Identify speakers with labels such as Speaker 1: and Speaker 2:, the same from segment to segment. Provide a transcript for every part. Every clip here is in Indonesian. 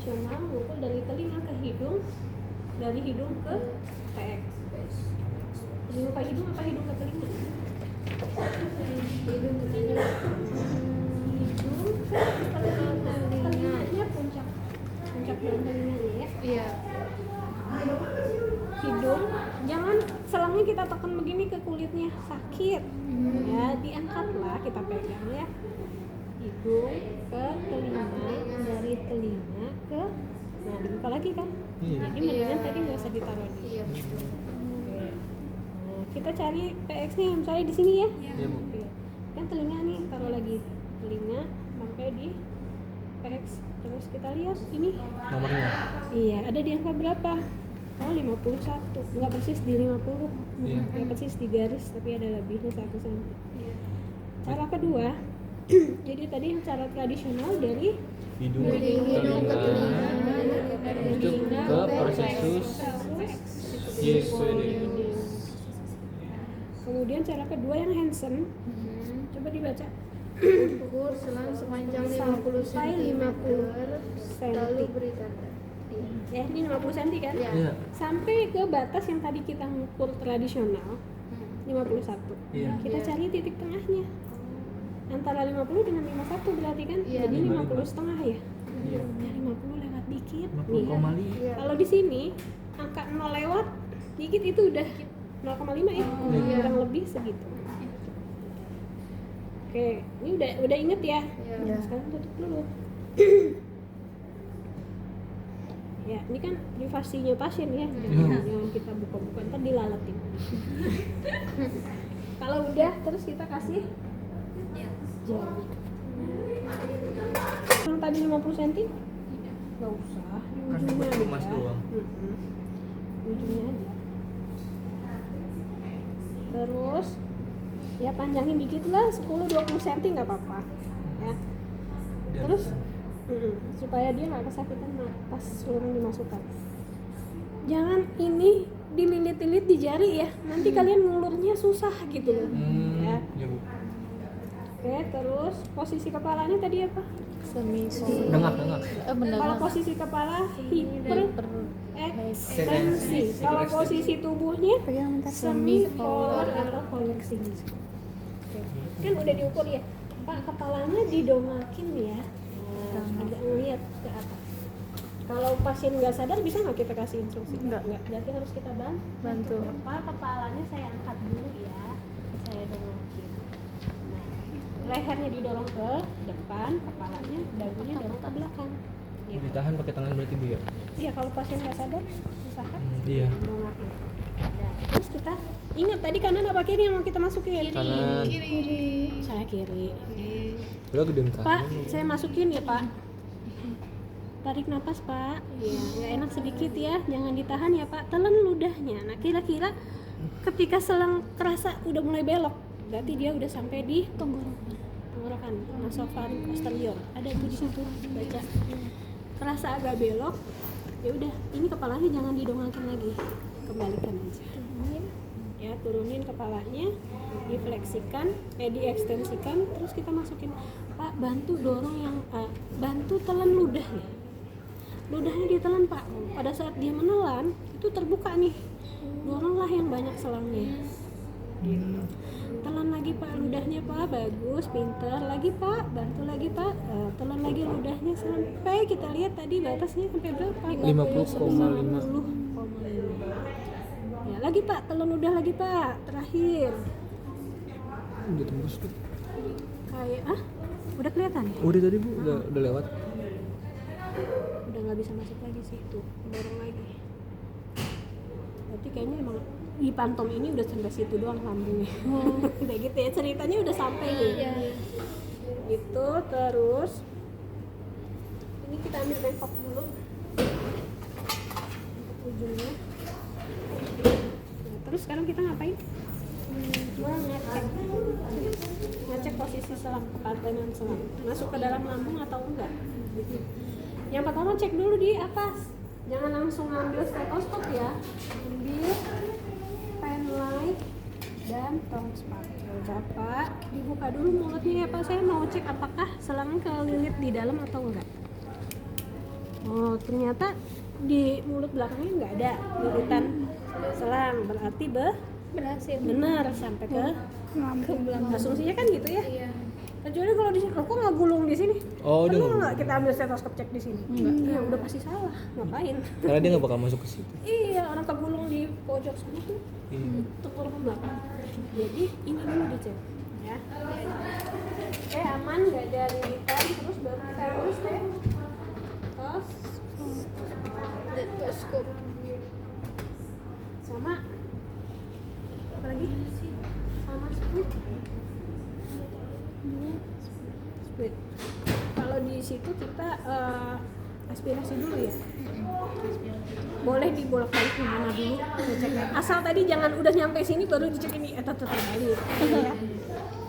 Speaker 1: tradisional ngukur dari telinga ke hidung, dari hidung ke PX. Telinga ke hidung apa hidung ke telinga? Hidung ke telinga. Hidung ke telinganya, puncak daun telinganya ya.
Speaker 2: Iya.
Speaker 1: Hidung, jangan selangnya kita tekan begini ke kulitnya, sakit. Ya, diangkatlah, kita pegang ya. Hidung ke telinga, dari telinga ke, nah dibuka lagi kan. Jadi mendingan tadi nggak usah ditaruh di.
Speaker 2: Iya.
Speaker 1: Oke. Nah, kita cari PX nya misalnya di sini ya. Oke. Kan telinga nih, taruh lagi telinga sampai di PX. Terus kita lihat ini
Speaker 3: nomornya.
Speaker 1: iya, ada di angka berapa? Oh, 51. Enggak persis di 50. Enggak persis di garis, tapi ada lebihnya 1 cm. Cara kedua, jadi tadi yang cara tradisional dari
Speaker 3: Hidung
Speaker 2: Dari hidung ke telinga,
Speaker 3: itu ke prosesus YSWD.
Speaker 1: Kemudian cara kedua yang Hansen, coba dibaca.
Speaker 2: ukur selang sepanjang 50
Speaker 1: Sampai
Speaker 2: cm
Speaker 1: 50
Speaker 2: lalu
Speaker 1: cm.
Speaker 2: beri tanda.
Speaker 1: Ya, ini 50 cm kan?
Speaker 2: Iya.
Speaker 3: Iya.
Speaker 1: Sampai ke batas yang tadi kita ngukur tradisional 51.
Speaker 3: Iya.
Speaker 1: Kita cari titik tengahnya. Antara 50 dengan 51 berarti kan?
Speaker 2: Iya.
Speaker 1: Jadi
Speaker 3: 55.
Speaker 1: 50 setengah ya?
Speaker 3: Iya.
Speaker 1: Ya 50 lewat dikit.
Speaker 3: 50,5.
Speaker 2: Iya.
Speaker 1: Kalau di sini angka 0 lewat dikit itu udah 0,5 ya? Kurang lebih segitu. Oke, ini udah inget ya?
Speaker 2: Iya.
Speaker 1: Nah, sekarang tutup dulu. Ya, ini kan privasinya pasien ya. Jangan kita buka-buka, ntar dilaletin. Kalau udah, terus kita kasih jari. Yang tadi 50 cm? Nggak usah, di
Speaker 3: Kan
Speaker 1: ujungnya
Speaker 3: buat
Speaker 1: aja.
Speaker 3: emas doang.
Speaker 1: Ujungnya aja. Terus ya panjangin dikit lah, 10-20 cm nggak apa-apa ya. Terus supaya dia nggak kesakitan pas seluruh dimasukkan. Jangan ini dililit-lilit di jari ya, nanti kalian ngulurnya susah gitu loh ya.
Speaker 3: Ya, Bu.
Speaker 1: Oke, terus posisi kepalanya tadi apa?
Speaker 3: Dengak.
Speaker 1: Kalau posisi kepala hiperekstensi, kalau posisi tubuhnya semi polar atau flexing. Kan udah diukur ya, Pak, kepalanya didongakin ya, agak ngeliat ke atas. Kalau pasien nggak sadar bisa nggak kita kasih instruksi? Nggak, berarti harus kita bantu. Pak, kepalanya saya angkat dulu ya, saya dongakin. Nah, lehernya didorong ke depan, kepalanya, dagunya dorong ke belakang. Gitu.
Speaker 3: Ditahan pakai tangan berarti, Bu ya?
Speaker 1: Iya, kalau pasien nggak sadar, misalkan
Speaker 3: Iya.
Speaker 1: dongakin. Nah, terus kita ingat tadi kanan apa kiri yang mau kita masukin?
Speaker 3: Kanan.
Speaker 1: Saya kiri.
Speaker 3: Udah gede kan?
Speaker 1: Pak, saya masukin ya Pak. Tarik napas Pak. Ya, nggak enak sedikit ya, jangan ditahan ya Pak. Telan ludahnya. Nah, kira-kira ketika selang kerasa udah mulai belok, berarti dia udah sampai di tenggorokan, nasofaring posterior. Ada tuh di situ, baca. Kerasa agak belok, ya udah, ini kepalanya jangan didongangkan lagi, kembalikan aja. Ya, turunin kepalanya, difleksikan, diekstensikan, terus kita masukin. Pak, bantu dorong yang bantu telan ludahnya. Ludahnya ditelan Pak. Pada saat dia menelan, itu terbuka nih. Doronglah yang banyak selangnya. Gitu. Telan lagi Pak ludahnya Pak, bagus, pinter. Lagi Pak, bantu lagi Pak. Telan lagi ludahnya sampai kita lihat tadi batasnya sampai berapa?
Speaker 3: 50,5.
Speaker 1: 50,5. Ya, lagi Pak, telan udah lagi Pak. Terakhir.
Speaker 3: Udah tembus tuh.
Speaker 1: Kayak udah kelihatan ya?
Speaker 3: Udah tadi, Bu, udah lewat.
Speaker 1: Udah nggak bisa masuk lagi sih, tuh dorong lagi. Berarti kayaknya emang di pantom ini udah sampai situ doang lambungnya. Udah gitu ya, ceritanya udah sampai nih. Gitu, terus ini kita ambil bengkok dulu untuk ujungnya. Nah, terus sekarang kita ngapain? Cuma ngecek posisi selang, kepatenan selang masuk ke dalam lambung atau enggak gitu. Yang pertama cek dulu di atas, jangan langsung ngambil stetoskop ya, ambil pen light dan tong spatula. Pak, dibuka dulu mulutnya ya Pak, saya mau cek apakah selangnya kelilit di dalam atau enggak. Oh, ternyata di mulut belakangnya nggak ada lilitan selang, berarti
Speaker 2: Berhasil.
Speaker 1: benar sampai ke
Speaker 2: belakang.
Speaker 1: asumsinya kan gitu ya.
Speaker 2: Iya.
Speaker 1: Kecuali kalau di sini, kok nggak gulung di sini?
Speaker 3: Oh, dia
Speaker 1: Perlu
Speaker 3: nggak
Speaker 1: nggak kita ambil stetoskop cek di sini? Iya, udah pasti salah. Ngapain?
Speaker 3: karena dia nggak bakal masuk ke situ.
Speaker 1: Iya, orang kegulung di pojok sana tuh
Speaker 3: Iya.
Speaker 1: tekuk ke belakang. Jadi ini dulu dicek, ya. Oke, aman, nggak ada lilitan, terus baru kita urus
Speaker 2: Stetoskop.
Speaker 1: sama apa lagi? Sama split. Split. Kalau di situ kita aspirasi dulu ya. Boleh dibolak-balik kemana dulu ngeceknya. Asal tadi jangan udah nyampe sini baru dicek ini tetap balik. Ya.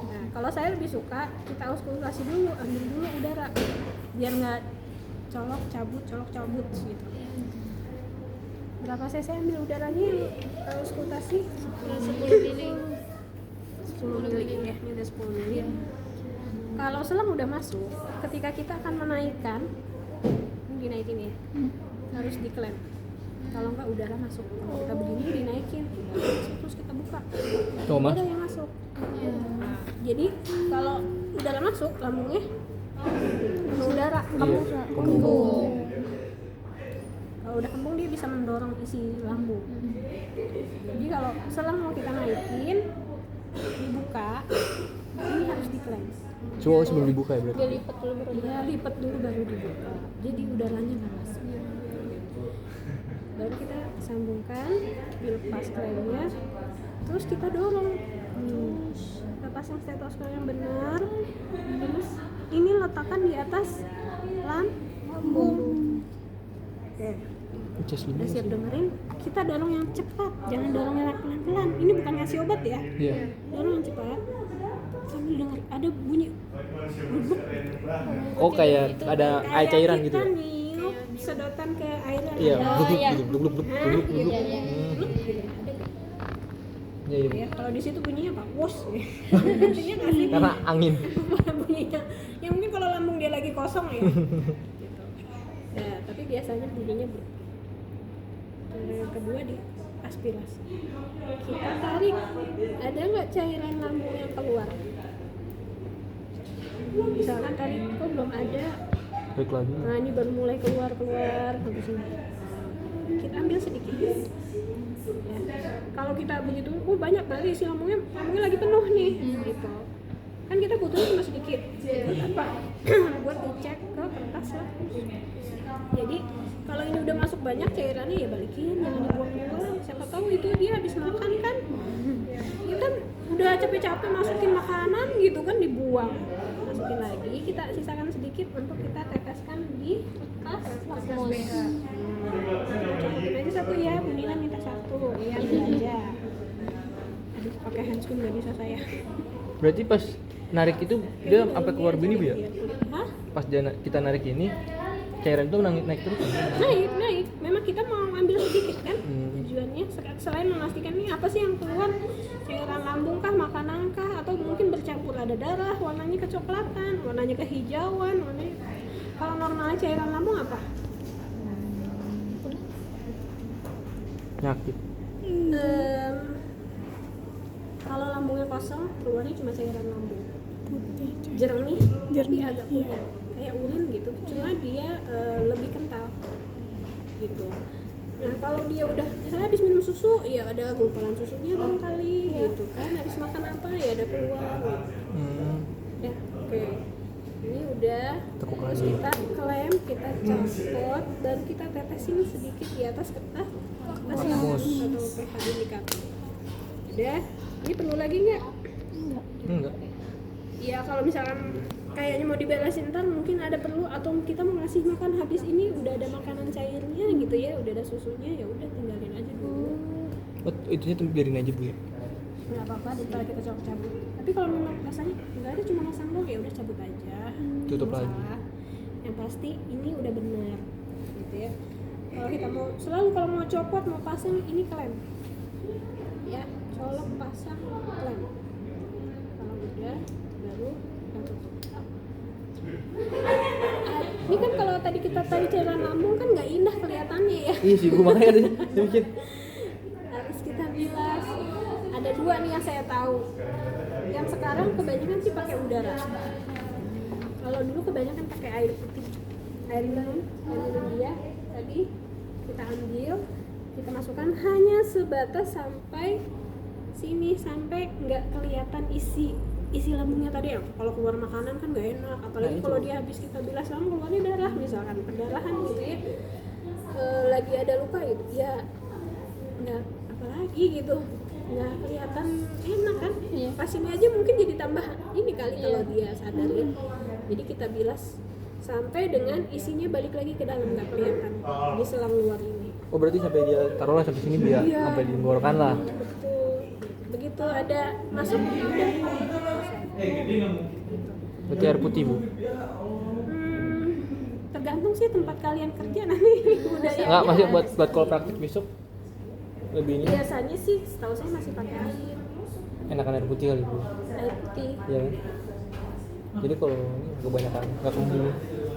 Speaker 1: Nah, kalau saya lebih suka kita auskultasi dulu, ambil dulu udara biar nggak colok cabut gitu. Berapa cc ambil udaranya auskultasi?
Speaker 2: 10 mili.
Speaker 1: 10 mili ya, ini udah 10 mili. Kalau selang udah masuk, ketika kita akan menaikkan, ini dinaikin ya, harus diklaim. Kalau nggak udara masuk, kalau kita begini dinaikin, terus kita buka,
Speaker 3: Oh, Mas.
Speaker 1: udara yang masuk. Nah, jadi kalau udara masuk, lambungnya penuh udara, kembung. Kalau udah kembung dia bisa mendorong isi lambung. Jadi kalau selang mau kita naikin, dibuka, ini harus diklaim.
Speaker 3: Coba sebelum dibuka ya berarti.
Speaker 2: Dia lipat dulu baru
Speaker 1: Dia lipat dulu baru dibuka. Jadi udaranya nggak masuk. Baru kita sambungkan, dilepas klaimnya, terus kita dorong. Kita pasang stetoskop yang benar. Terus ini letakkan di atas lambung. Oke.
Speaker 3: Cas
Speaker 1: Udah
Speaker 3: dulu.
Speaker 1: siap dengerin? Kita dorong yang cepat, jangan dorong yang pelan-pelan. Ini bukan ngasih obat ya.
Speaker 3: Iya.
Speaker 1: Dorong yang cepat. Sambil denger ada bunyi bubuk.
Speaker 3: Oh, kayak ada air cairan gitu ya.
Speaker 1: Kita niup sedotan ke air yang
Speaker 3: Iya,
Speaker 1: ada.
Speaker 3: bluk
Speaker 2: iya.
Speaker 3: gitu, bluk.
Speaker 1: Nah,
Speaker 3: Hmm.
Speaker 1: bluk gitu. Ada.
Speaker 3: Iya, iya.
Speaker 1: Ya, kalau di situ bunyinya apa? Wos. Bunyinya nggak sih?
Speaker 3: Karena angin.
Speaker 1: Bunyinya. Ya mungkin kalau lambung dia lagi kosong ya. Gitu. Ya, tapi biasanya bunyinya bluk. Yang kedua di aspirasi. Kita tarik. Ada nggak cairan lambung yang keluar? Misalkan tadi kok belum ada.
Speaker 3: Tarik lagi.
Speaker 1: Nah, ini baru mulai keluar habis ini. Kita ambil sedikit. Ya. Kalau kita begitu, banyak berarti isi lambungnya lagi penuh nih, gitu. Kan kita butuhnya cuma sedikit. Buat apa? Buat dicek ke kertas lah. Jadi kalau ini udah masuk banyak cairannya ya balikin, jangan dibuang-buang. Siapa tahu itu dia habis makan kan? Kita udah capek-capek masukin makanan gitu kan dibuang. Masukin lagi, kita sisakan sedikit untuk kita teteskan di kertas lakmus. Campurin aja satu ya, Bunina minta satu. Iya, ambil aja. Aduh, pakai handscoon nggak bisa saya.
Speaker 3: Berarti pas narik itu dia sampai keluar begini Bu ya?
Speaker 1: Hah?
Speaker 3: Pas kita narik ini cairan itu naik terus.
Speaker 1: Naik. Memang kita mau ambil sedikit kan?
Speaker 3: Hmm.
Speaker 1: Tujuannya selain memastikan ini apa sih yang keluar, cairan lambung kah, makanan kah, atau mungkin bercampur ada darah, warnanya kecoklatan, warnanya kehijauan, warnanya. Kalau normalnya cairan lambung apa?
Speaker 3: Nyakit.
Speaker 1: Kalau lambungnya kosong, keluarnya cuma cairan lambung. Jernih, tapi agak kuning, kayak urin gitu. Cuma dia lebih kental, gitu. Nah kalau dia udah, misalnya habis minum susu, ya ada gumpalan susunya barangkali, gitu kan. Habis makan apa, ya ada keluar. Gitu. Ya, oke. Ini udah.
Speaker 3: Tekuk
Speaker 1: Terus
Speaker 3: lagi.
Speaker 1: kita klaim, kita copot, dan kita tetesin sedikit di atas kertas
Speaker 3: Lakmus.
Speaker 1: atau pH indikator. Udah. Ini perlu lagi nggak?
Speaker 3: Enggak.
Speaker 1: Ya kalau misalkan kayaknya mau diberesin ntar mungkin ada perlu, atau kita mau ngasih makan habis ini udah ada makanan cairnya gitu ya, udah ada susunya, ya udah tinggalin aja dulu.
Speaker 3: Oh, itunya tuh biarin aja Bu ya.
Speaker 1: Nggak apa-apa daripada kita cabut. Tapi kalau memang rasanya nggak ada, cuma masang doang, ya udah cabut aja.
Speaker 3: Tutup
Speaker 1: Nggak
Speaker 3: lagi.
Speaker 1: masalah. Yang pasti ini udah benar gitu ya. Kalau kita mau selalu kalau mau copot mau pasang ini klem. Ya, colok pasang klem. Kalau udah baru kita tutup. Ini kan kalau tadi kita tarik cairan lambung kan nggak indah kelihatannya ya.
Speaker 3: Iya sih, gua makanya tadi saya mikir.
Speaker 1: Harus kita bilas. Ada 2 nih yang saya tahu. Yang sekarang kebanyakan sih pakai udara. Kalau dulu kebanyakan pakai air putih, air minum dia. Tadi kita ambil, kita masukkan hanya sebatas sampai sini, sampai nggak kelihatan isi lambungnya tadi ya. Kalau keluar makanan kan nggak enak, apalagi kalau dia habis kita bilas lambung keluarnya darah, misalkan perdarahan gitu ya. Lagi ada luka gitu ya, nggak apalagi gitu, nggak kelihatan enak kan. Pas ini aja mungkin jadi tambah ini kali kalau dia sadar ya. Jadi kita bilas sampai dengan isinya balik lagi ke dalam, nggak kelihatan di selang luar ini.
Speaker 3: Oh berarti sampai dia taruhlah sampai sini dia
Speaker 1: Iya.
Speaker 3: sampai dikeluarkan lah.
Speaker 1: Betul. Begitu ada masuk udah.
Speaker 3: Berarti air putih bu?
Speaker 1: Tergantung sih tempat kalian kerja nanti budaya.
Speaker 3: Enggak, masih buat kalau praktik besok lebih ini
Speaker 1: Biasanya sih setahu saya masih pakai air
Speaker 3: enakan air putih kali bu.
Speaker 1: air putih.
Speaker 3: Iya kan? Jadi kalau ini kebanyakan nggak kembali.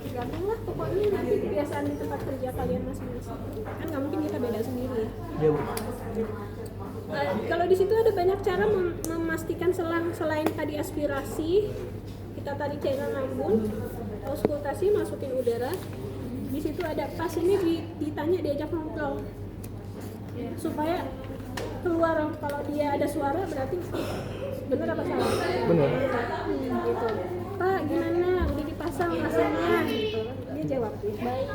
Speaker 1: Tergantung lah pokoknya nanti kebiasaan di tempat kerja kalian masing-masing. Kan nggak mungkin kita beda sendiri ya.
Speaker 3: Iya bu.
Speaker 1: Kalau di situ ada banyak cara memastikan selang selain tadi aspirasi, kita tadi cairan lambung, auskultasi masukin udara. Di situ ada pas ini ditanya diajak ngobrol supaya keluar, kalau dia ada suara berarti bener apa salah?
Speaker 3: Bener.
Speaker 1: Gitu. Pak gimana? Udah dipasang rasanya? Gitu. Dia jawab baik.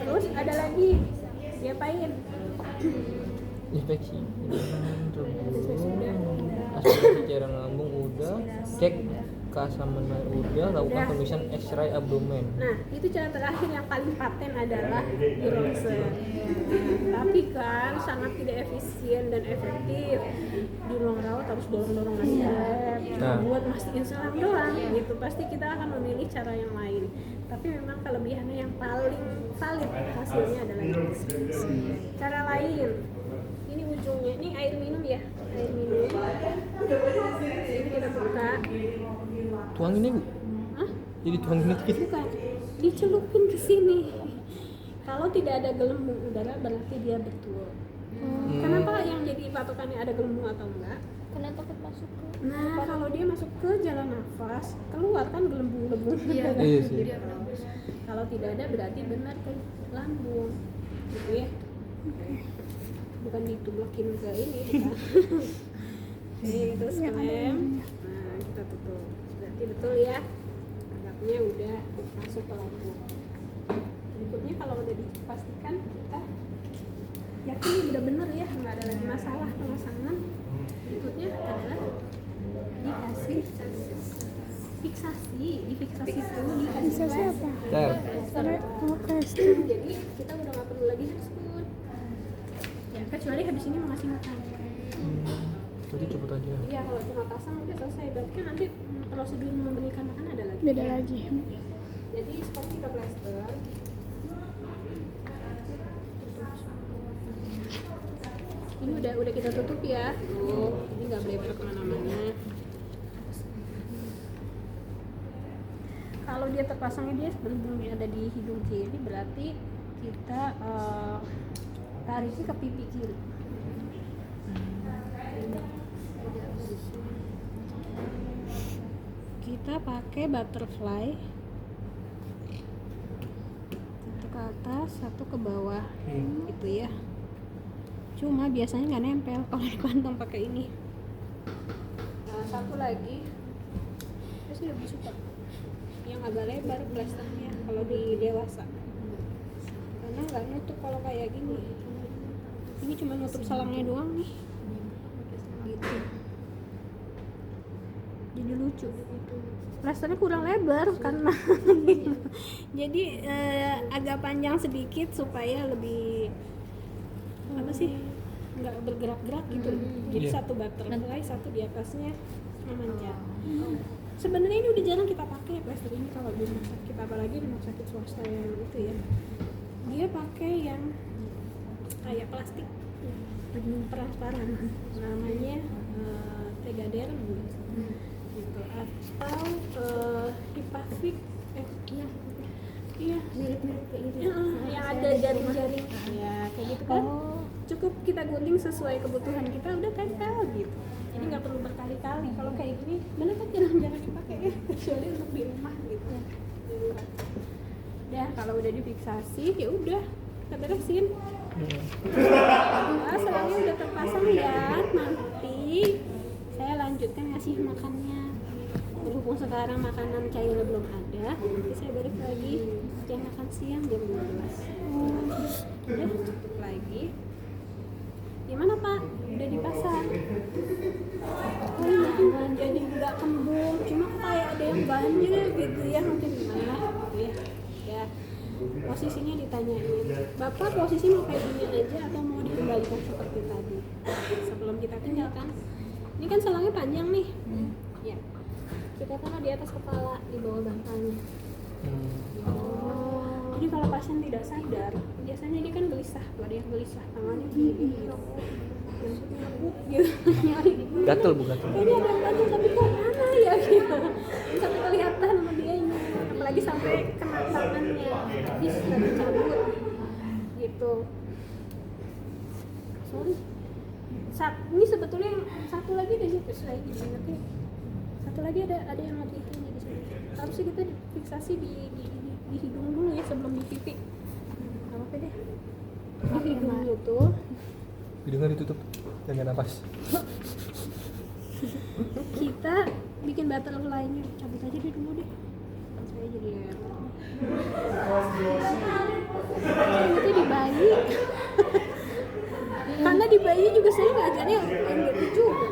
Speaker 1: Terus ada lagi diapain?
Speaker 3: Inspeksi aspirasi cairan lambung udah, cek asam lambung udah, lakukan pemeriksaan X-ray abdomen.
Speaker 1: Nah, itu cara terakhir yang paling paten adalah di ronsen. Tapi kan sangat tidak efisien dan efektif. Di ruang rawat harus dorong-dorong lagi
Speaker 3: Nah.
Speaker 1: buat mastiin selang doang gitu. Pasti kita akan memilih cara yang lain. Tapi memang kelebihannya yang paling valid hasilnya adalah ini. Cara lain, ini ujungnya, ini air minum ya, air minum. Ini kita buka.
Speaker 3: Tuang ini bu?
Speaker 1: Hah?
Speaker 3: Jadi tuang ini dikit?
Speaker 1: Bukan, dicelupin ke sini. Kalau tidak ada gelembung udara berarti dia betul. Kenapa yang jadi patokannya ada gelembung atau enggak?
Speaker 2: Karena takut masuk ke
Speaker 1: Nah, kalau dia masuk ke jalan nafas, keluar kan gelembung-gelembung.
Speaker 3: Iya sih.
Speaker 1: Kalau tidak ada berarti benar ke lambung. Gitu ya. Bukan ditublokin ke ini, bukan. Oke, terus lem. Nah, kita tutup. Berarti betul ya. Anggapnya udah masuk ke lambung. Berikutnya kalau udah dipastikan kita yakin ini udah bener ya, nggak ada lagi masalah pemasangan. Berikutnya adalah dikasih fiksasi, difiksasi dulu dikasih
Speaker 2: apa?
Speaker 1: Jadi kita udah nggak perlu lagi harus ya, kecuali habis ini mau ngasih makan.
Speaker 3: Jadi cepet aja.
Speaker 1: Iya, kalau cuma pasang udah selesai. Berarti kan nanti prosedur memberikan makan ada lagi.
Speaker 2: Beda lagi.
Speaker 1: Jadi seperti ke plaster. Ini udah kita tutup ya. Ini nggak boleh kemana-mana. Kalau dia terpasangnya dia sebelumnya ada di hidung kiri, berarti kita tariknya ke pipi kiri. Kita pakai butterfly, satu ke atas, satu ke bawah, gitu ya. Cuma biasanya nggak nempel kalau di kantong pakai ini. Nah, satu lagi, saya sih lebih suka yang agak lebar plasternya kalau di dewasa, karena nggak nutup kalau kayak gini. Ini cuma nutup salangnya doang nih, gitu. Jadi lucu. Plasternya kurang lebar karena jadi agak panjang sedikit supaya lebih apa sih, nggak bergerak-gerak gitu. Jadi satu butterfly, satu di atasnya memanjat. Sebenarnya ini udah jarang kita pakai plaster ini kalau di rumah sakit, apalagi rumah sakit swasta yang itu ya. Dia pakai yang kayak plastik transparan, namanya Tegaderm gitu, atau Hipavik Iya. Iya.
Speaker 2: Mirip-mirip kayak gitu.
Speaker 1: Yang ada jaring-jaring. Ya, kayak gitu kan. Cukup kita gunting sesuai kebutuhan kita udah tempel gitu. Jadi nggak perlu berkali-kali. Kalau kayak gini, bener kan jarang-jarang dipakai ya, kecuali untuk di rumah gitu. Udah, kalau udah difiksasi ya udah kita beresin. Nah, selangnya udah terpasang ya, nanti saya lanjutkan ngasih makannya. Berhubung sekarang makanan cair belum ada, nanti saya balik lagi jam makan siang jam 12. Udah tutup lagi. Gimana Pak? Udah dipasang? Oh iya, jadi nggak kembung, cuma kayak ada yang banjir gitu ya, mungkin gimana gitu ya. Ya, posisinya ditanyain, Bapak posisi mau kayak gini aja atau mau dikembalikan seperti tadi? Sebelum kita tinggalkan, ini kan selangnya panjang nih. Ya, kita taruh di atas kepala, di bawah bantalnya. Jadi kalau pasien tidak sadar, biasanya dia kan gelisah, kalau ada yang gelisah tangannya gini gitu, nyari.
Speaker 3: Gatel bu, gatel.
Speaker 1: Kayaknya ada yang gatel tapi kok mana ya gitu. Sampai kelihatan sama dia ini, apalagi sampai kena tangannya, habis nggak dicabut gitu. Sorry. Ini sebetulnya yang satu lagi di situ saya ingat ya. Satu lagi ada yang mati itu di sini. Harusnya kita fiksasi di hidung dulu ya sebelum di pipi. Gak apa-apa deh. Di hidung dulu.
Speaker 3: Hidungnya ditutup, jangan napas.
Speaker 1: Kita bikin butterfly-nya, cabut aja deh dulu deh. Saya jadi itu di bayi. Karena di bayi juga saya ngajarnya yang gitu juga.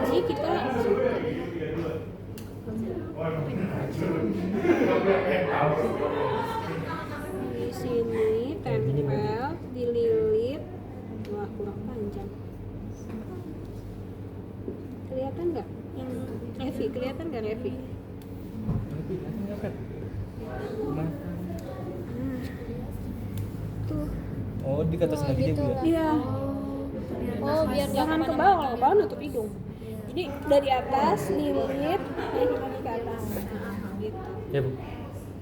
Speaker 1: Jadi kita di sini tempel, dililit. Wah, kurang panjang. Kelihatan nggak? Yang Revi, kelihatan nggak Revi? Tuh.
Speaker 3: Oh, di atas lagi dia bu ya?
Speaker 1: Iya.
Speaker 2: Oh, biar
Speaker 1: Jangan ke bawah, kalau ke bawah nutup hidung. Jadi dari atas lilit, naik lagi ke atas. Gitu.
Speaker 3: Ya bu.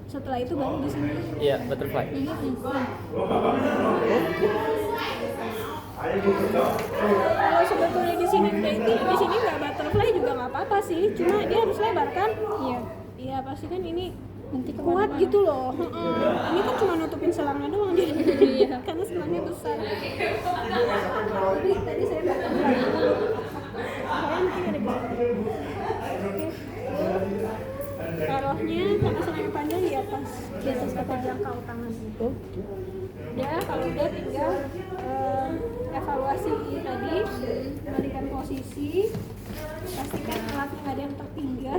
Speaker 1: Setelah itu baru di sini.
Speaker 3: Iya, butterfly.
Speaker 1: Kalau sebetulnya di sini itu di sini nggak butterfly juga nggak apa-apa sih. Cuma dia harus lebar kan? Iya. Iya pasti kan ini nanti kuat gitu loh. Ini kan cuma nutupin selangnya doang jadi. Iya. Karena selangnya besar. Jadi tadi saya butterfly dulu. Saya mungkin ada di sini. Oke. Taruhnya karena selangnya panjang di atas kepala jangkau tangan. Ya kalau udah tinggal evaluasi tadi, balikan posisi, pastikan alatnya nggak ada yang tertinggal.